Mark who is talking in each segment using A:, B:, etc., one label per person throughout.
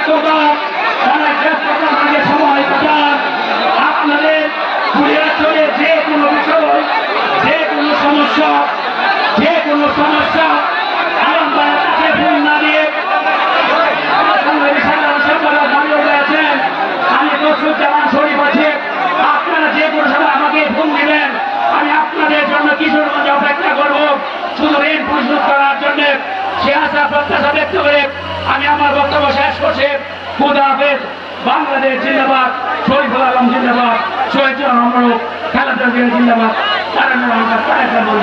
A: ব্যস্ততা অনেক ব্যস্ততার মাঝে সময় কাটান। আপনাদের চলে যে কোনো বিষয়, যে কোনো সমস্যা আরামদায়ক কাছে ফোন না দিয়ে রয়েছেন। আমি মসরুজ্জামান শরীফ আছে, আপনারা যে কোনো সময় আমাকে ফোন দিবেন। আমি আপনাদের জন্য কিশোরগঞ্জে অপেক্ষা করব শুধু ঋণ পরিশোধ করার জন্য। সে আশা প্রত্যাশা ব্যক্ত করে আমি আমার বক্তব্য শেষ করছি। খুদা হাফেজ। বাংলাদেশ জিন্দাবাদ, শরীফুল আলম জিন্দাবাদ, শহীদ আমরুক, খালেদা জিয়া জিন্দাবাদ, তারেক রহমান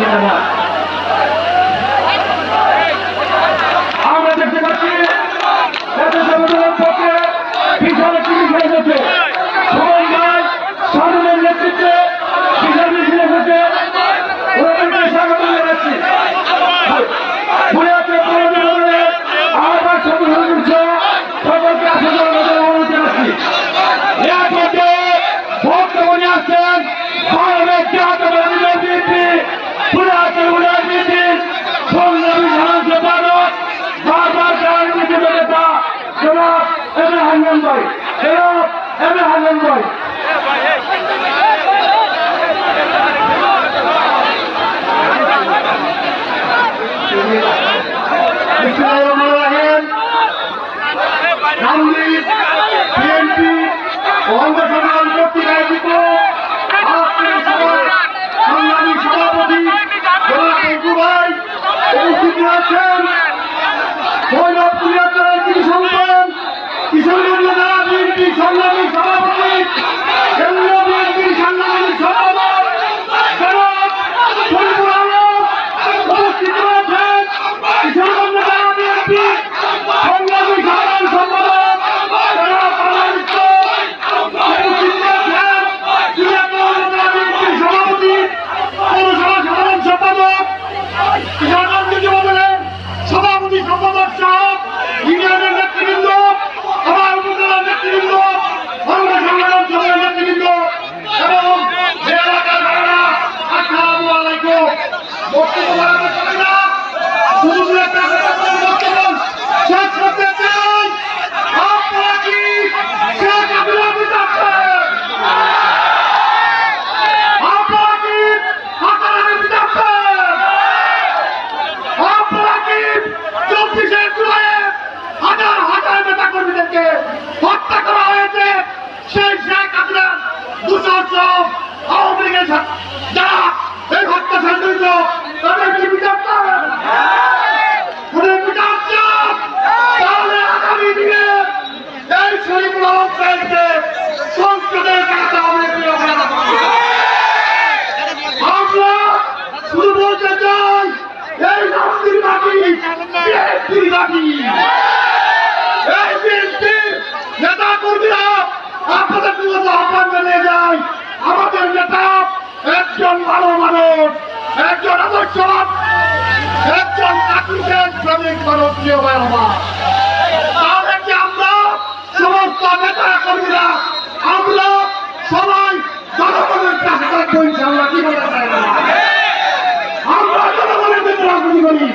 A: জিন্দাবাদ। আমরা দেখতে পাচ্ছি বিশাল একটি মিছিল হচ্ছে। সুমন ভাই সামনের নেতৃত্বে বিশাল মিছিল হচ্ছে। ওনাদেরকে স্বাগত জানাচ্ছি। আমার সকলকে আসলে অনুরোধ জানাচ্ছি। বর্তমানে আসছেন ভারতের জাতীয়তাবাদী বিএনপি সংগ্রামী সাহায্য ভারত বারবার রাজনীতির নেতা জনাব এম এ হান্নান ভাই, বিএনপি অঙ্গসংগ্রাম কর্তৃক আয়োজিত সংগ্রামী সভাপতি ভাই উপস্থিত রয়েছেন। কিশোরগঞ্জ জেলা বিএনপি সংগ্রামী সভাপতি, কেন্দ্রীয় বিএনপি সংগ্রামী সভাপতি শরীফুল আলম উপস্থিত রয়েছেন। কিশোরগঞ্জ জেলা বিএনপি সংগ্রামী সাধারণ সম্পাদক সভাপতি, পৌরসভা সাধারণ সম্পাদক, কিশোরগঞ্জ যুবদলের সভাপতি সম্পাদক সহ ইউনিয়নের নেতৃবৃন্দ, সভা উপজেলার নেতৃবৃন্দ, অঙ্গ সংগঠন সভার নেতৃবৃন্দ এবং যে এলাকার ভাইরা, আসসালামু আলাইকুম। বক্তব্য শেষ করতে চাই। আপনারা কি শেখ হাসিনা পিতাচ্ছেন? আপনারা কি হাসানের পিতাচ্ছেন? আপনারা কি 24শে জুলাই হাজার হাজার নেতা কর্মীদেরকে হত্যা করা হয়েছে সেই শেখ হাসিনার দুঃসাহস আওয়ামী লীগের যারা এই হত্যা সংঘটিত তাদের কি বিচার চান? তাহলে আগামী দিনে এই শরীফুল আলম সাহেবকে সংসদে দেখাতে হবে। আমরা শুধু বলতে চাই এই রাত্রির মাটি বিএনপির মাটি। এই বিএনপির নেতা কর্মীরা আপনাদের মূলত আহ্বান জানিয়ে যায়। আমাদের নেতা একজন ভালো মানুষ, একজন আদর্শবান, একজন চাকরিদের শ্রমিক মানুষ। প্রিয় ভাই আমার, তাহলে কি আমরা সমস্ত নেতা কর্মীরা আমরা সবাই জনগণের কাছে থাকবো ইনশাআল্লাহ? কি বলে আমরা জনগণের রাজনীতি করি।